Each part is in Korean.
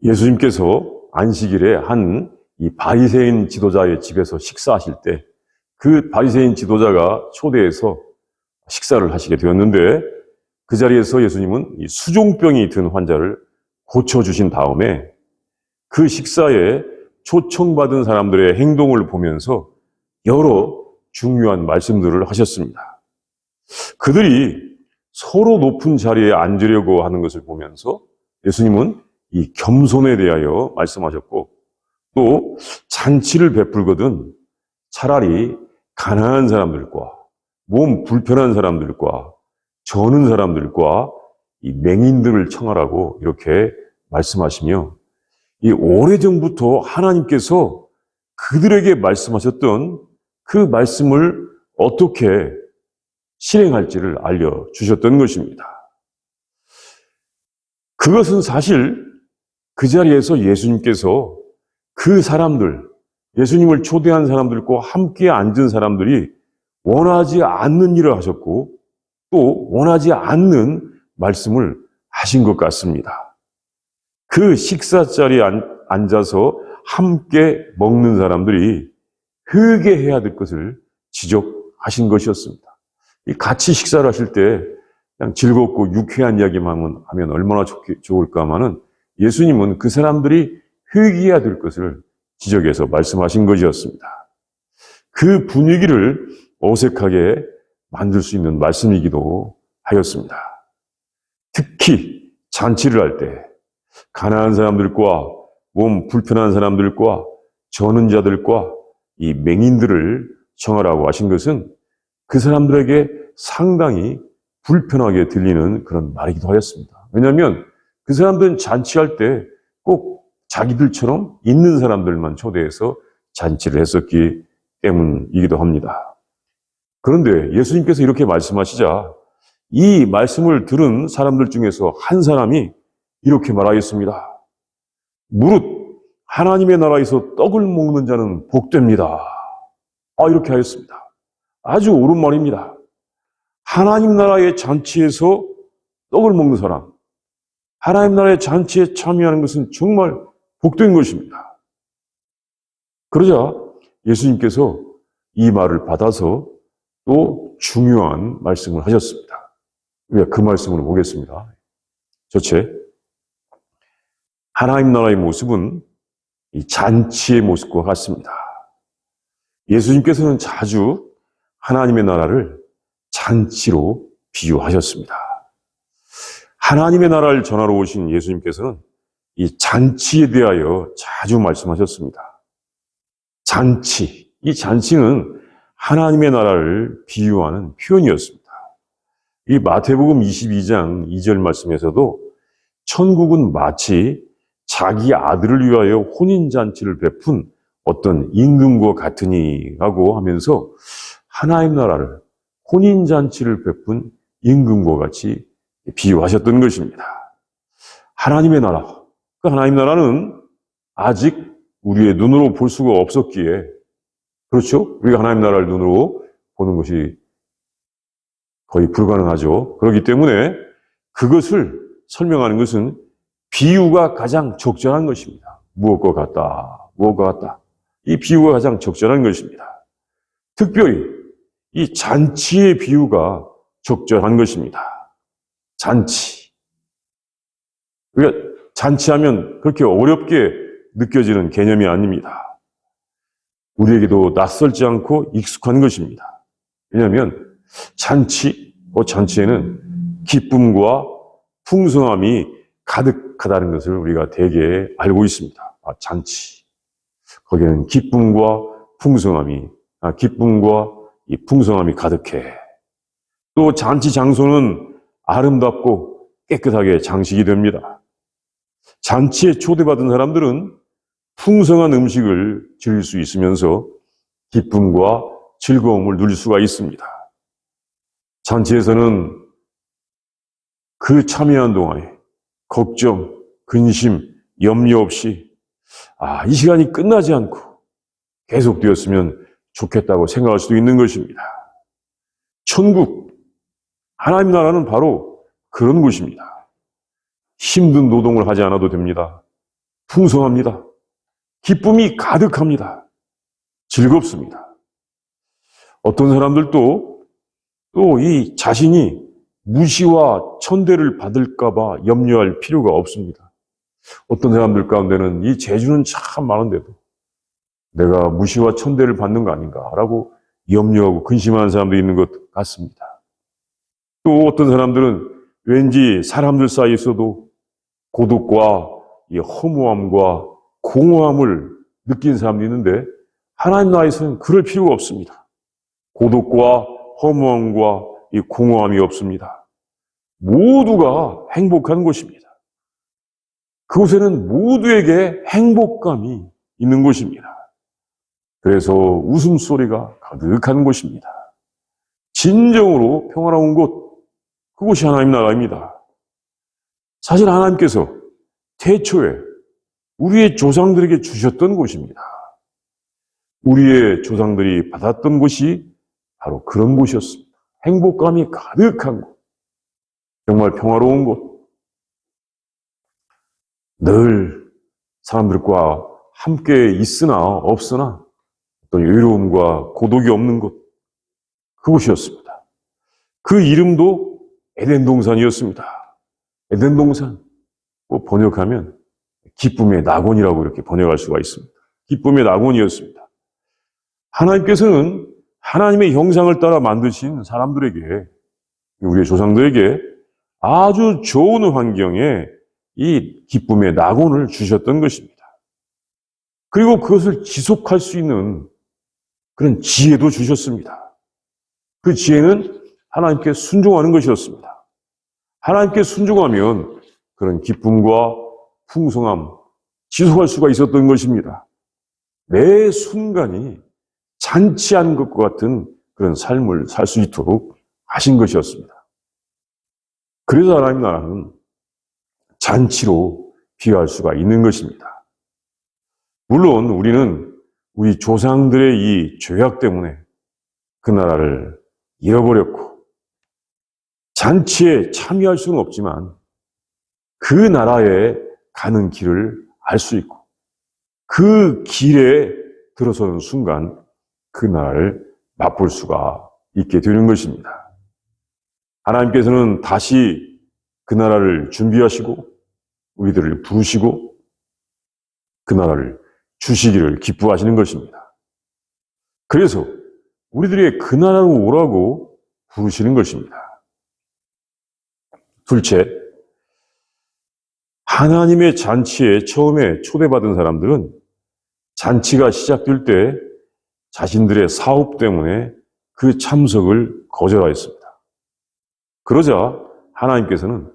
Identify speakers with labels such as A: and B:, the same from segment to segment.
A: 예수님께서 안식일에 이 바리새인 지도자의 집에서 식사하실 때 그 바리새인 지도자가 초대해서 식사를 하시게 되었는데, 그 자리에서 예수님은 이 수종병이 든 환자를 고쳐주신 다음에 그 식사에 초청받은 사람들의 행동을 보면서 여러 중요한 말씀들을 하셨습니다. 그들이 서로 높은 자리에 앉으려고 하는 것을 보면서 예수님은 이 겸손에 대하여 말씀하셨고, 또 잔치를 베풀거든 차라리 가난한 사람들과 몸 불편한 사람들과 저는 사람들과 이 맹인들을 청하라고 이렇게 말씀하시며, 이 오래전부터 하나님께서 그들에게 말씀하셨던 그 말씀을 어떻게 실행할지를 알려주셨던 것입니다. 그것은 사실 그 자리에서 예수님께서 그 사람들, 예수님을 초대한 사람들과 함께 앉은 사람들이 원하지 않는 일을 하셨고 또 원하지 않는 말씀을 하신 것 같습니다. 그 식사 자리에 앉아서 함께 먹는 사람들이 회개해야 될 것을 지적하신 것이었습니다. 같이 식사를 하실 때 그냥 즐겁고 유쾌한 이야기만 하면 얼마나 좋을까마는 예수님은 그 사람들이 회개해야 될 것을 지적해서 말씀하신 것이었습니다. 그 분위기를 어색하게 만들 수 있는 말씀이기도 하였습니다. 특히 잔치를 할 때 가난한 사람들과 몸 불편한 사람들과 저는 자들과 이 맹인들을 청하라고 하신 것은 그 사람들에게 상당히 불편하게 들리는 그런 말이기도 하였습니다. 왜냐하면 그 사람들은 잔치할 때 꼭 자기들처럼 있는 사람들만 초대해서 잔치를 했었기 때문이기도 합니다. 그런데 예수님께서 이렇게 말씀하시자 이 말씀을 들은 사람들 중에서 한 사람이 이렇게 말하였습니다. 무릇 하나님의 나라에서 떡을 먹는 자는 복됩니다. 이렇게 하였습니다. 아주 옳은 말입니다. 하나님 나라의 잔치에서 떡을 먹는 사람, 하나님 나라의 잔치에 참여하는 것은 정말 복된 것입니다. 그러자 예수님께서 이 말을 받아서 또 중요한 말씀을 하셨습니다. 우리가 그 말씀으로 보겠습니다. 첫째, 하나님 나라의 모습은 이 잔치의 모습과 같습니다. 예수님께서는 자주 하나님의 나라를 잔치로 비유하셨습니다. 하나님의 나라를 전하러 오신 예수님께서는 이 잔치에 대하여 자주 말씀하셨습니다. 잔치, 이 잔치는 하나님의 나라를 비유하는 표현이었습니다. 이 마태복음 22장 2절 말씀에서도 천국은 마치 자기 아들을 위하여 혼인잔치를 베푼 어떤 임금과 같으니라고 하면서 하나님 나라를 혼인잔치를 베푼 임금과 같이 비유하셨던 것입니다. 하나님의 나라, 그 하나님 나라는 아직 우리의 눈으로 볼 수가 없었기에, 그렇죠? 우리가 하나님 나라를 눈으로 보는 것이 거의 불가능하죠. 그렇기 때문에 그것을 설명하는 것은 비유가 가장 적절한 것입니다. 무엇과 같다, 무엇과 같다. 이 비유가 가장 적절한 것입니다. 특별히 이 잔치의 비유가 적절한 것입니다. 잔치. 우리가 잔치하면 그렇게 어렵게 느껴지는 개념이 아닙니다. 우리에게도 낯설지 않고 익숙한 것입니다. 왜냐하면 잔치에는 기쁨과 풍성함이 가득하다는 것을 우리가 대개 알고 있습니다. 잔치. 거기에는 기쁨과 이 풍성함이 가득해. 또 잔치 장소는 아름답고 깨끗하게 장식이 됩니다. 잔치에 초대받은 사람들은 풍성한 음식을 즐길 수 있으면서 기쁨과 즐거움을 누릴 수가 있습니다. 잔치에서는 그 참여한 동안에 걱정, 근심, 염려 없이 이 시간이 끝나지 않고 계속되었으면 좋겠다고 생각할 수도 있는 것입니다. 천국, 하나님 나라는 바로 그런 곳입니다. 힘든 노동을 하지 않아도 됩니다. 풍성합니다. 기쁨이 가득합니다. 즐겁습니다. 어떤 사람들도 또 이 자신이 무시와 천대를 받을까봐 염려할 필요가 없습니다. 어떤 사람들 가운데는 이 재주는 참 많은데도 내가 무시와 천대를 받는 거 아닌가라고 염려하고 근심하는 사람도 있는 것 같습니다. 또 어떤 사람들은 왠지 사람들 사이에서도 고독과 이 허무함과 공허함을 느낀 사람도 있는데 하나님 나라에서는 그럴 필요가 없습니다. 고독과 허무함과 이 공허함이 없습니다. 모두가 행복한 곳입니다. 그곳에는 모두에게 행복감이 있는 곳입니다. 그래서 웃음소리가 가득한 곳입니다. 진정으로 평화로운 곳, 그곳이 하나님 나라입니다. 사실 하나님께서 태초에 우리의 조상들에게 주셨던 곳입니다. 우리의 조상들이 받았던 곳이 바로 그런 곳이었습니다. 행복감이 가득한 곳, 정말 평화로운 곳, 늘 사람들과 함께 있으나 없으나 어떤 외로움과 고독이 없는 곳, 그곳이었습니다. 그 이름도 에덴 동산이었습니다. 에덴 동산, 번역하면 기쁨의 낙원이라고 이렇게 번역할 수가 있습니다. 기쁨의 낙원이었습니다. 하나님께서는 하나님의 형상을 따라 만드신 사람들에게, 우리의 조상들에게 아주 좋은 환경에 이 기쁨의 낙원을 주셨던 것입니다. 그리고 그것을 지속할 수 있는 그런 지혜도 주셨습니다. 그 지혜는 하나님께 순종하는 것이었습니다. 하나님께 순종하면 그런 기쁨과 풍성함, 지속할 수가 있었던 것입니다. 매 순간이 잔치한 것과 같은 그런 삶을 살 수 있도록 하신 것이었습니다. 그래서 하나님 나라는 잔치로 비유할 수가 있는 것입니다. 물론 우리는 우리 조상들의 이 죄악 때문에 그 나라를 잃어버렸고 잔치에 참여할 수는 없지만 그 나라에 가는 길을 알 수 있고 그 길에 들어서는 순간 그 나라를 맛볼 수가 있게 되는 것입니다. 하나님께서는 다시 그 나라를 준비하시고 우리들을 부르시고 그 나라를 주시기를 기뻐하시는 것입니다. 그래서 우리들의 그 나라로 오라고 부르시는 것입니다. 둘째, 하나님의 잔치에 처음에 초대받은 사람들은 잔치가 시작될 때 자신들의 사업 때문에 그 참석을 거절하였습니다. 그러자 하나님께서는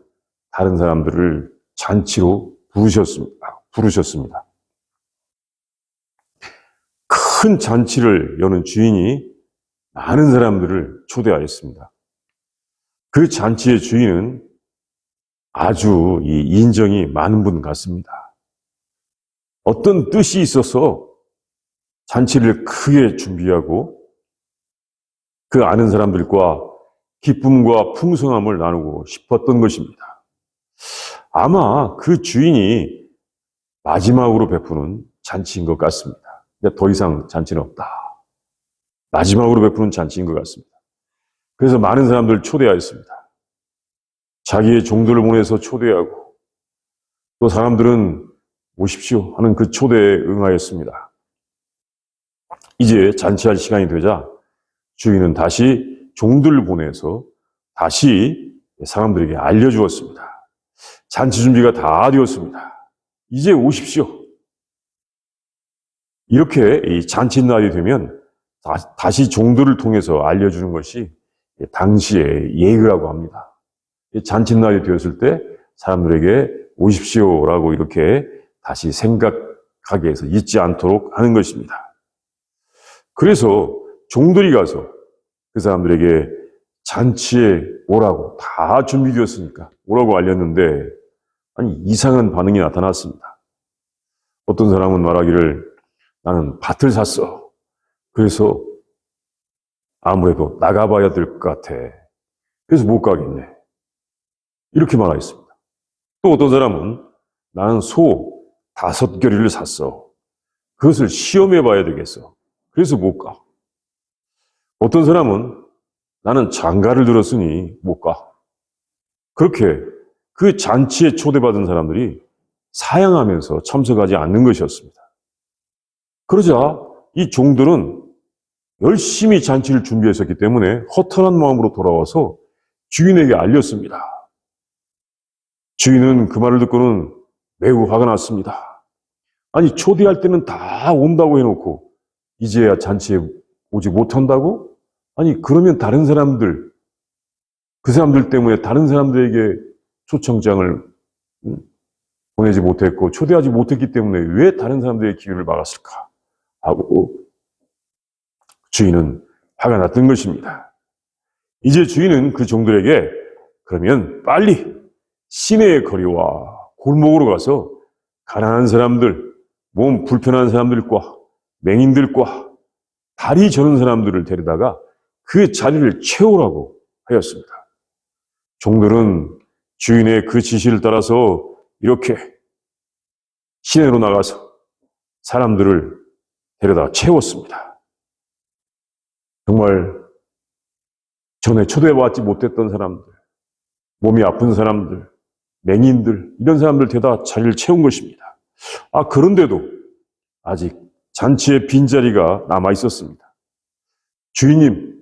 A: 다른 사람들을 잔치로 부르셨습니다. 큰 잔치를 여는 주인이 많은 사람들을 초대하였습니다. 그 잔치의 주인은 아주 인정이 많은 분 같습니다. 어떤 뜻이 있어서 잔치를 크게 준비하고 그 아는 사람들과 기쁨과 풍성함을 나누고 싶었던 것입니다. 아마 그 주인이 마지막으로 베푸는 잔치인 것 같습니다. 더 이상 잔치는 없다. 마지막으로 베푸는 잔치인 것 같습니다. 그래서 많은 사람들을 초대하였습니다. 자기의 종들을 보내서 초대하고 또 사람들은 오십시오 하는 그 초대에 응하였습니다. 이제 잔치할 시간이 되자 주인은 다시 종들을 보내서 다시 사람들에게 알려주었습니다. 잔치 준비가 다 되었습니다. 이제 오십시오. 이렇게 이 잔칫날이 되면 다시 종들을 통해서 알려주는 것이 당시의 예의라고 합니다. 잔칫날이 되었을 때 사람들에게 오십시오라고 이렇게 다시 생각하게 해서 잊지 않도록 하는 것입니다. 그래서 종들이 가서 그 사람들에게 잔치에 오라고 다 준비되었으니까 오라고 알렸는데 이상한 반응이 나타났습니다. 어떤 사람은 말하기를 나는 밭을 샀어. 그래서 아무래도 나가봐야 될 것 같아. 그래서 못 가겠네. 이렇게 말하였습니다. 또 어떤 사람은 나는 소 5겨리를 샀어. 그것을 시험해 봐야 되겠어. 그래서 못 가. 어떤 사람은 나는 장가를 들었으니 못 가. 그렇게 그 잔치에 초대받은 사람들이 사양하면서 참석하지 않는 것이었습니다. 그러자 이 종들은 열심히 잔치를 준비했었기 때문에 허탈한 마음으로 돌아와서 주인에게 알렸습니다. 주인은 그 말을 듣고는 매우 화가 났습니다. 아니, 초대할 때는 다 온다고 해놓고 이제야 잔치에 오지 못한다고? 아니, 그러면 다른 사람들, 그 사람들 때문에 다른 사람들에게 초청장을 보내지 못했고 초대하지 못했기 때문에 왜 다른 사람들의 기회를 막았을까 하고 주인은 화가 났던 것입니다. 이제 주인은 그 종들에게 그러면 빨리 시내의 거리와 골목으로 가서 가난한 사람들, 몸 불편한 사람들과 맹인들과 다리 저는 사람들을 데려다가 그 자리를 채우라고 하였습니다. 종들은 주인의 그 지시를 따라서 이렇게 시내로 나가서 사람들을 데려다 채웠습니다. 정말 전에 초대받지 못했던 사람들, 몸이 아픈 사람들, 맹인들, 이런 사람들 데려다 자리를 채운 것입니다. 그런데도 아직 잔치에 빈자리가 남아 있었습니다. 주인님,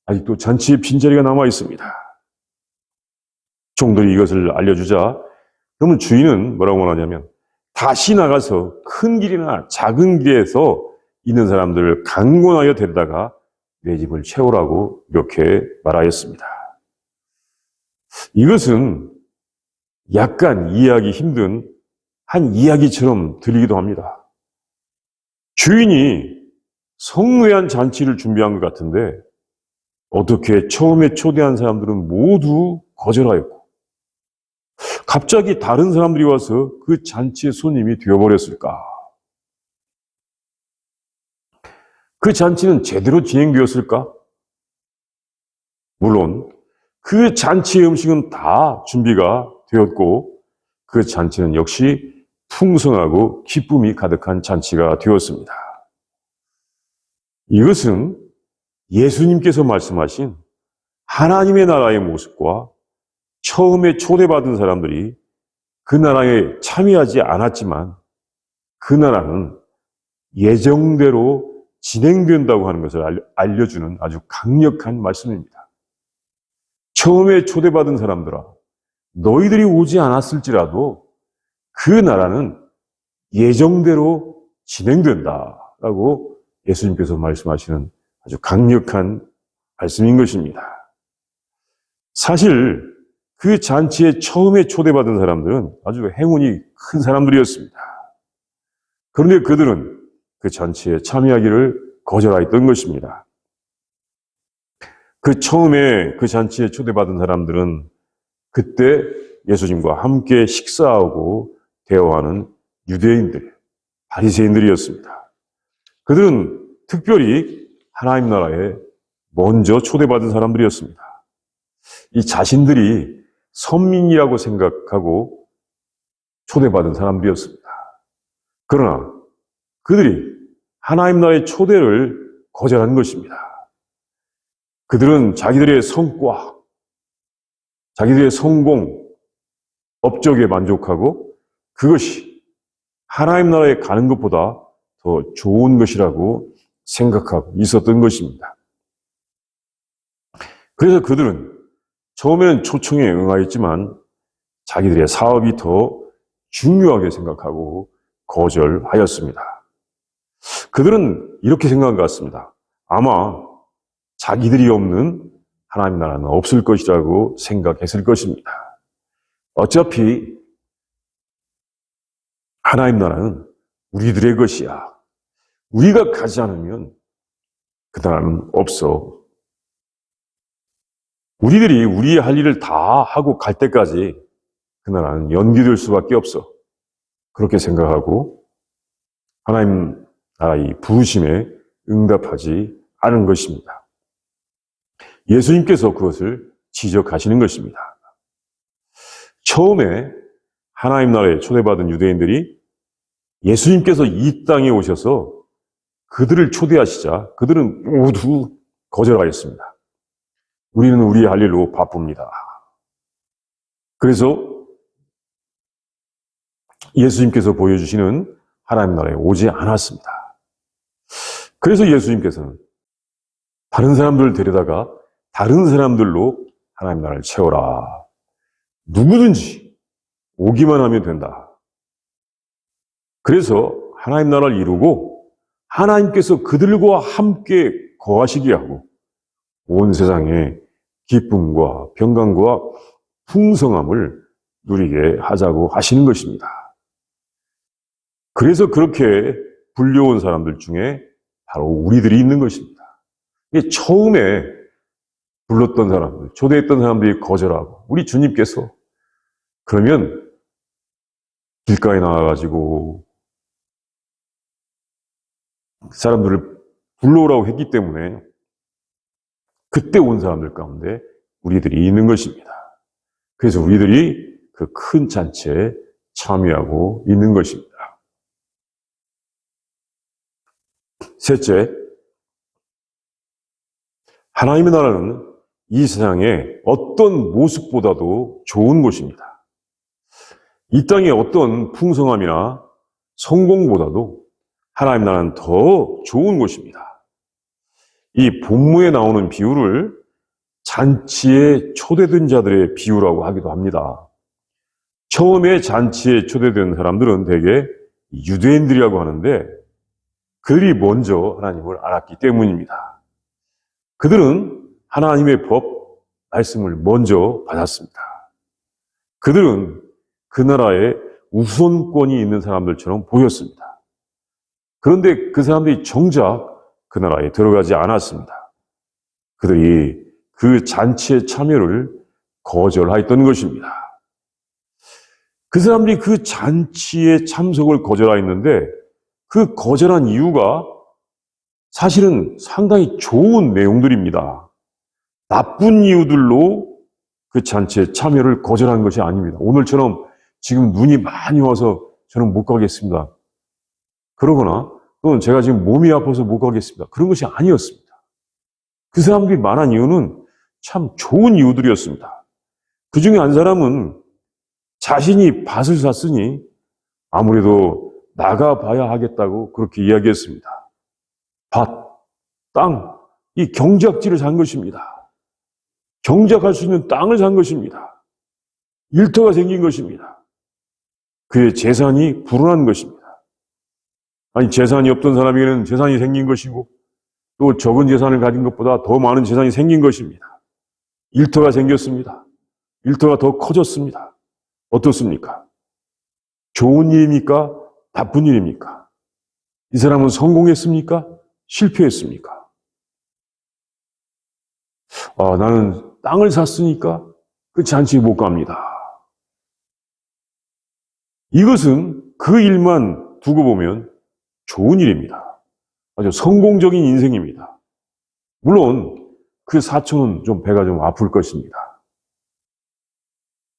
A: 아직도 잔치에 빈자리가 남아 있습니다. 종들이 이것을 알려주자 그러면 주인은 뭐라고 말하냐면 다시 나가서 큰 길이나 작은 길에서 있는 사람들을 강권하여 데려다가 내 집을 채우라고 이렇게 말하였습니다. 이것은 약간 이해하기 힘든 한 이야기처럼 들리기도 합니다. 주인이 성묘한 잔치를 준비한 것 같은데 어떻게 처음에 초대한 사람들은 모두 거절하였고 갑자기 다른 사람들이 와서 그 잔치의 손님이 되어버렸을까? 그 잔치는 제대로 진행되었을까? 물론 그 잔치의 음식은 다 준비가 되었고 그 잔치는 역시 풍성하고 기쁨이 가득한 잔치가 되었습니다. 이것은 예수님께서 말씀하신 하나님의 나라의 모습과 처음에 초대받은 사람들이 그 나라에 참여하지 않았지만 그 나라는 예정대로 진행된다고 하는 것을 알려주는 아주 강력한 말씀입니다. 처음에 초대받은 사람들아, 너희들이 오지 않았을지라도 그 나라는 예정대로 진행된다라고 예수님께서 말씀하시는 아주 강력한 말씀인 것입니다. 사실 그 잔치에 처음에 초대받은 사람들은 아주 행운이 큰 사람들이었습니다. 그런데 그들은 그 잔치에 참여하기를 거절하였던 것입니다. 그 처음에 그 잔치에 초대받은 사람들은 그때 예수님과 함께 식사하고 대화하는 유대인들, 바리새인들이었습니다. 그들은 특별히 하나님 나라에 먼저 초대받은 사람들이었습니다. 이 자신들이 선민이라고 생각하고 초대받은 사람들이었습니다. 그러나 그들이 하나님 나라의 초대를 거절한 것입니다. 그들은 자기들의 성과, 자기들의 성공, 업적에 만족하고 그것이 하나님 나라에 가는 것보다 더 좋은 것이라고 생각하고 있었던 것입니다. 그래서 그들은 처음에는 초청에 응하였지만 자기들의 사업이 더 중요하게 생각하고 거절하였습니다. 그들은 이렇게 생각한 것 같습니다. 아마 자기들이 없는 하나님 나라는 없을 것이라고 생각했을 것입니다. 어차피 하나님 나라는 우리들의 것이야. 우리가 가지 않으면 그 나라는 없어. 우리들이 우리의 할 일을 다 하고 갈 때까지 그 나라는 연기될 수밖에 없어. 그렇게 생각하고 하나님 나라의 부르심에 응답하지 않은 것입니다. 예수님께서 그것을 지적하시는 것입니다. 처음에 하나님 나라에 초대받은 유대인들이 예수님께서 이 땅에 오셔서 그들을 초대하시자 그들은 모두 거절하였습니다. 우리는 우리의 할 일로 바쁩니다. 그래서 예수님께서 보여주시는 하나님 나라에 오지 않았습니다. 그래서 예수님께서는 다른 사람들을 데려다가 다른 사람들로 하나님 나라를 채워라. 누구든지 오기만 하면 된다. 그래서 하나님 나라를 이루고 하나님께서 그들과 함께 거하시게 하고 온 세상에 기쁨과 평강과 풍성함을 누리게 하자고 하시는 것입니다. 그래서 그렇게 불려온 사람들 중에 바로 우리들이 있는 것입니다. 처음에 불렀던 사람들, 초대했던 사람들이 거절하고 우리 주님께서 그러면 길가에 나와가지고 사람들을 불러오라고 했기 때문에 그때 온 사람들 가운데 우리들이 있는 것입니다. 그래서 우리들이 그 큰 잔치에 참여하고 있는 것입니다. 셋째, 하나님의 나라는 이 세상의 어떤 모습보다도 좋은 곳입니다. 이 땅의 어떤 풍성함이나 성공보다도 하나님 나라는 더 좋은 곳입니다. 이 본문에 나오는 비유를 잔치에 초대된 자들의 비유라고 하기도 합니다. 처음에 잔치에 초대된 사람들은 대개 유대인들이라고 하는데 그들이 먼저 하나님을 알았기 때문입니다. 그들은 하나님의 법, 말씀을 먼저 받았습니다. 그들은 그 나라에 우선권이 있는 사람들처럼 보였습니다. 그런데 그 사람들이 정작 그 나라에 들어가지 않았습니다. 그들이 그 잔치의 참여를 거절하였던 것입니다. 그 사람들이 그 잔치에 참석을 거절하였는데 그 거절한 이유가 사실은 상당히 좋은 내용들입니다. 나쁜 이유들로 그 잔치에 참여를 거절한 것이 아닙니다. 오늘처럼 지금 눈이 많이 와서 저는 못 가겠습니다. 그러거나 또는 제가 지금 몸이 아파서 못 가겠습니다. 그런 것이 아니었습니다. 그 사람들이 말한 이유는 참 좋은 이유들이었습니다. 그 중에 한 사람은 자신이 밭을 샀으니 아무래도 나가봐야 하겠다고 그렇게 이야기했습니다. 밭, 땅, 이 경작지를 산 것입니다. 경작할 수 있는 땅을 산 것입니다. 일터가 생긴 것입니다. 그의 재산이 불어난 것입니다. 아니, 재산이 없던 사람에게는 재산이 생긴 것이고 또 적은 재산을 가진 것보다 더 많은 재산이 생긴 것입니다. 일터가 생겼습니다. 일터가 더 커졌습니다. 어떻습니까? 좋은 일입니까? 나쁜 일입니까? 이 사람은 성공했습니까? 실패했습니까? 나는 땅을 샀으니까 그 잔치에 못 갑니다. 이것은 그 일만 두고 보면 좋은 일입니다. 아주 성공적인 인생입니다. 물론 그 사촌은 좀 배가 좀 아플 것입니다.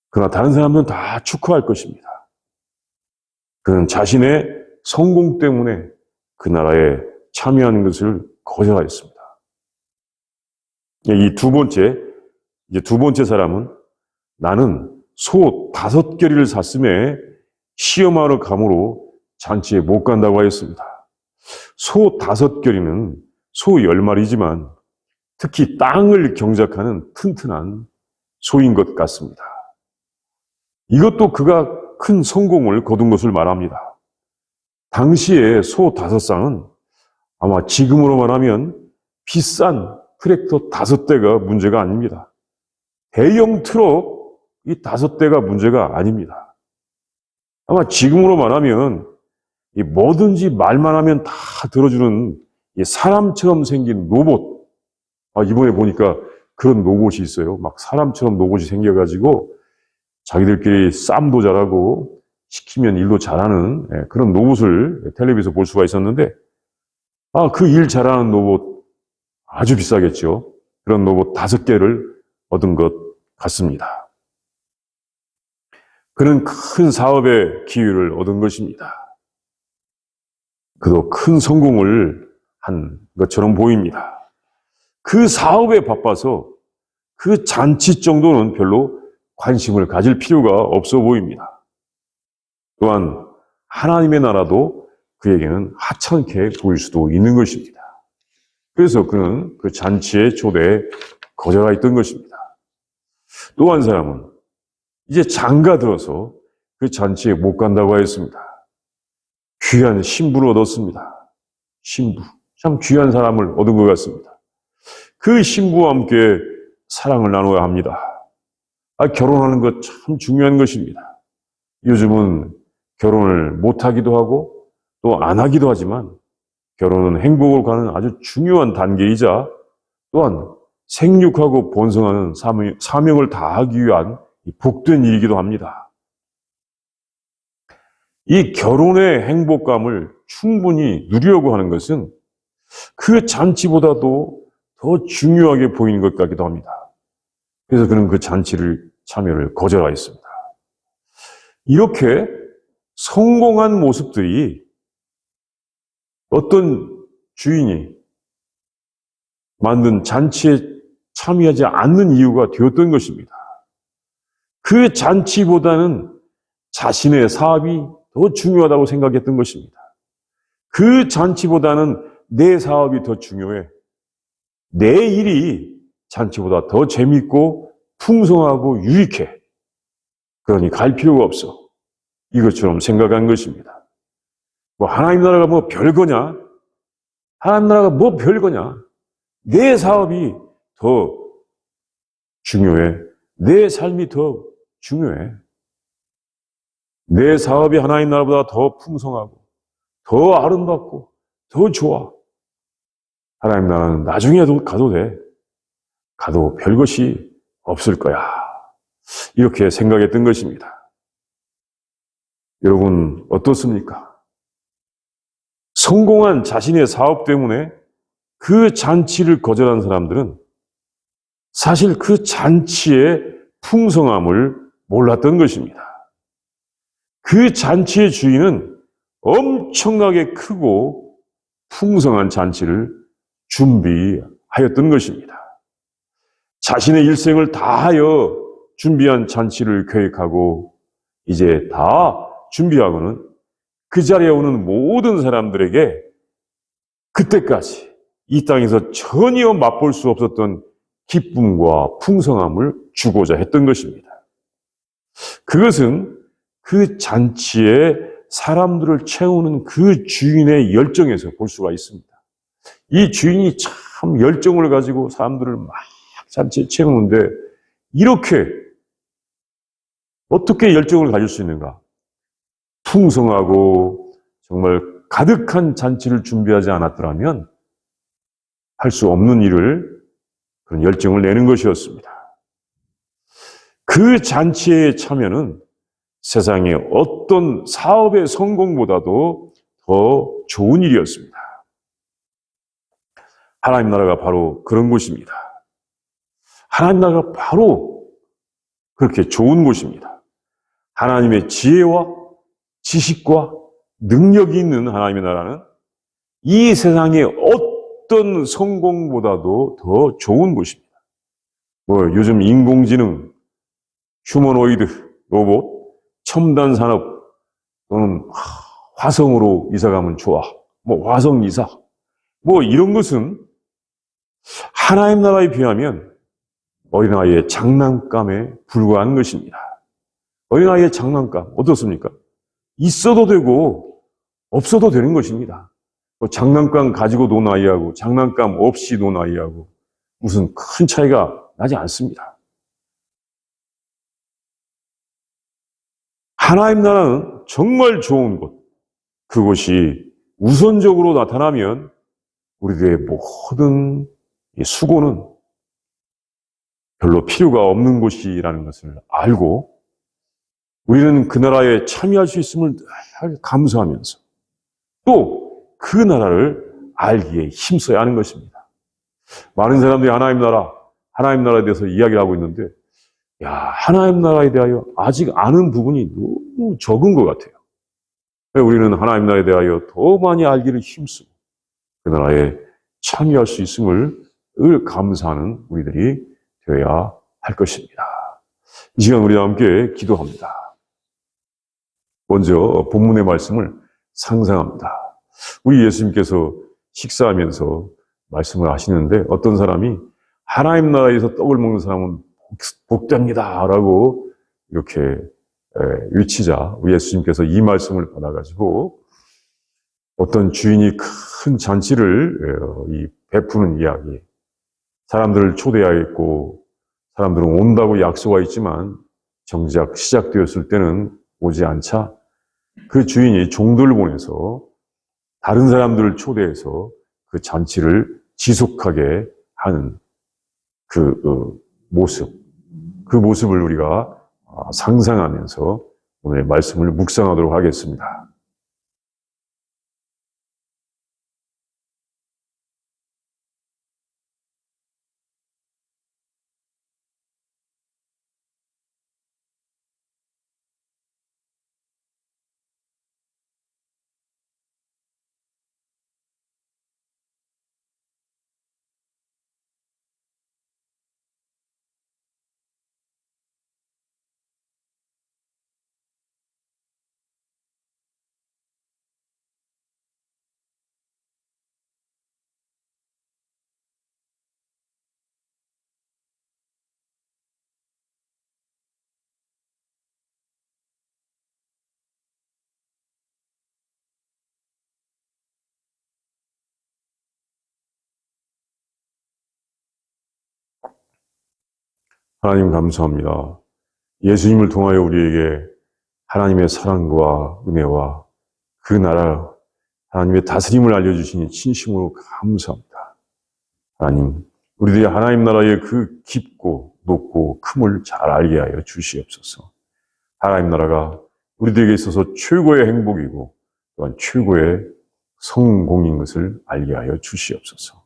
A: 그러나 다른 사람들은 다 축하할 것입니다. 그는 자신의 성공 때문에 그 나라에 참여하는 것을 거절하였습니다. 이 두 번째 사람은 나는 소 5겨리를 샀음에 시험하러 가므로 잔치에 못 간다고 하였습니다. 소 5겨리는 소 10마리지만 특히 땅을 경작하는 튼튼한 소인 것 같습니다. 이것도 그가 큰 성공을 거둔 것을 말합니다. 당시에 소 5쌍은 아마 지금으로 말하면 비싼 트랙터 5대가 문제가 아닙니다. 대형 트럭 이 5대가 문제가 아닙니다. 아마 지금으로 말하면 뭐든지 말만 하면 다 들어주는 사람처럼 생긴 로봇. 이번에 보니까 그런 로봇이 있어요. 막 사람처럼 로봇이 생겨가지고 자기들끼리 싸움도 잘하고 시키면 일도 잘하는 그런 로봇을 텔레비에서 볼 수가 있었는데 그 일 잘하는 로봇 아주 비싸겠죠. 그런 로봇 5개를 얻은 것 같습니다. 그는 큰 사업의 기회를 얻은 것입니다. 그도 큰 성공을 한 것처럼 보입니다. 그 사업에 바빠서 그 잔치 정도는 별로 관심을 가질 필요가 없어 보입니다. 또한 하나님의 나라도 그에게는 하찮게 보일 수도 있는 것입니다. 그래서 그는 그 잔치의 초대에 거절하 있던 것입니다. 또 한 사람은 이제 장가 들어서 그 잔치에 못 간다고 하였습니다. 귀한 신부를 얻었습니다. 신부. 참 귀한 사람을 얻은 것 같습니다. 그 신부와 함께 사랑을 나눠야 합니다. 결혼하는 것 참 중요한 것입니다. 요즘은 결혼을 못하기도 하고 또 안 하기도 하지만 결혼은 행복을 가는 아주 중요한 단계이자 또한 생육하고 번성하는 사명을 다하기 위한 복된 일이기도 합니다. 이 결혼의 행복감을 충분히 누리려고 하는 것은 그 잔치보다도 더 중요하게 보이는 것 같기도 합니다. 그래서 그는 그 참여를 거절하였습니다. 이렇게 성공한 모습들이 어떤 주인이 만든 잔치에 참여하지 않는 이유가 되었던 것입니다. 그 잔치보다는 자신의 사업이 더 중요하다고 생각했던 것입니다. 그 잔치보다는 내 사업이 더 중요해. 내 일이 잔치보다 더 재밌고 풍성하고 유익해. 그러니 갈 필요가 없어. 이것처럼 생각한 것입니다. 하나님 나라가 뭐 별거냐? 하나님 나라가 뭐 별거냐? 내 사업이 더 중요해. 내 삶이 더 중요해. 내 사업이 하나님 나라보다 더 풍성하고 더 아름답고 더 좋아. 하나님 나라는 나중에 가도 돼. 가도 별것이 없을 거야. 이렇게 생각했던 것입니다. 여러분 어떻습니까? 성공한 자신의 사업 때문에 그 잔치를 거절한 사람들은 사실 그 잔치의 풍성함을 몰랐던 것입니다. 그 잔치의 주인은 엄청나게 크고 풍성한 잔치를 준비하였던 것입니다. 자신의 일생을 다하여 준비한 잔치를 계획하고 이제 다 준비하고는 그 자리에 오는 모든 사람들에게 그때까지 이 땅에서 전혀 맛볼 수 없었던 기쁨과 풍성함을 주고자 했던 것입니다. 그것은 그 잔치에 사람들을 채우는 그 주인의 열정에서 볼 수가 있습니다. 이 주인이 참 열정을 가지고 사람들을 막 잔치에 채우는데 이렇게 어떻게 열정을 가질 수 있는가? 풍성하고 정말 가득한 잔치를 준비하지 않았더라면 할 수 없는 일을 그런 열정을 내는 것이었습니다. 그 잔치에 참여는 세상의 어떤 사업의 성공보다도 더 좋은 일이었습니다. 하나님 나라가 바로 그런 곳입니다. 하나님 나라가 바로 그렇게 좋은 곳입니다. 하나님의 지혜와 지식과 능력이 있는 하나님의 나라는 이 세상의 어떤 성공보다도 더 좋은 곳입니다. 요즘 인공지능, 휴머노이드, 로봇, 첨단 산업 또는 화성으로 이사 가면 좋아. 화성 이사. 이런 것은 하나님 나라에 비하면 어린아이의 장난감에 불과한 것입니다. 어린아이의 장난감 어떻습니까? 있어도 되고 없어도 되는 것입니다. 장난감 가지고 노는 아이하고 장난감 없이 노는 아이하고 무슨 큰 차이가 나지 않습니다. 하나님 나라는 정말 좋은 곳, 그것이 우선적으로 나타나면 우리들의 모든 수고는 별로 필요가 없는 곳이라는 것을 알고 우리는 그 나라에 참여할 수 있음을 늘 감사하면서 또 그 나라를 알기에 힘써야 하는 것입니다. 많은 사람들이 하나님 나라에 대해서 이야기를 하고 있는데 하나님 나라에 대하여 아직 아는 부분이 너무 적은 것 같아요. 우리는 하나님 나라에 대하여 더 많이 알기를 힘쓰고 그 나라에 참여할 수 있음을 늘 감사하는 우리들이 되어야 할 것입니다. 이 시간 우리 함께 기도합니다. 먼저 본문의 말씀을 상상합니다. 우리 예수님께서 식사하면서 말씀을 하시는데 어떤 사람이 하나님 나라에서 떡을 먹는 사람은 복됩니다 라고 이렇게 외치자 우리 예수님께서 이 말씀을 받아가지고 어떤 주인이 큰 잔치를 베푸는 이야기, 사람들을 초대하였고 사람들은 온다고 약속하 있지만 정작 시작되었을 때는 오지 않자 그 주인이 종들을 보내서 다른 사람들을 초대해서 그 잔치를 지속하게 하는 그 모습을 우리가 상상하면서 오늘의 말씀을 묵상하도록 하겠습니다. 하나님 감사합니다. 예수님을 통하여 우리에게 하나님의 사랑과 은혜와 그 나라 하나님의 다스림을 알려주시니 진심으로 감사합니다. 하나님, 우리들이 하나님 나라의 그 깊고 높고 큼을 잘 알게 하여 주시옵소서. 하나님 나라가 우리들에게 있어서 최고의 행복이고 또한 최고의 성공인 것을 알게 하여 주시옵소서.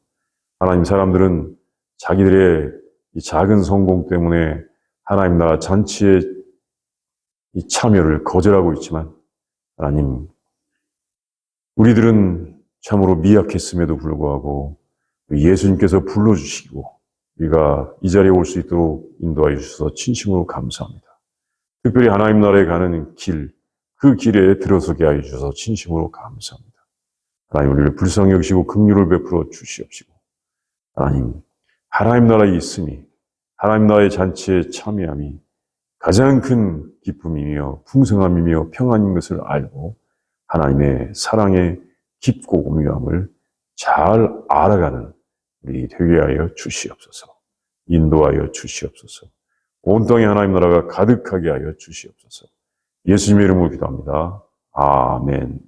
A: 하나님, 사람들은 자기들의 이 작은 성공 때문에 하나님 나라 잔치에 이 참여를 거절하고 있지만 하나님, 우리들은 참으로 미약했음에도 불구하고 예수님께서 불러주시고 우리가 이 자리에 올 수 있도록 인도하여 주셔서 진심으로 감사합니다. 특별히 하나님 나라에 가는 길, 그 길에 들어서게 하여 주셔서 진심으로 감사합니다. 하나님, 우리를 불쌍히 여기시고 긍휼을 베풀어 주시옵시고 하나님 나라에 있음이, 하나님 나라의 잔치에 참여함이 가장 큰 기쁨이며 풍성함이며 평안인 것을 알고 하나님의 사랑의 깊고 오묘함을 잘 알아가는 우리 되게 하여 주시옵소서. 인도하여 주시옵소서. 온 땅에 하나님 나라가 가득하게 하여 주시옵소서. 예수님의 이름으로 기도합니다. 아멘.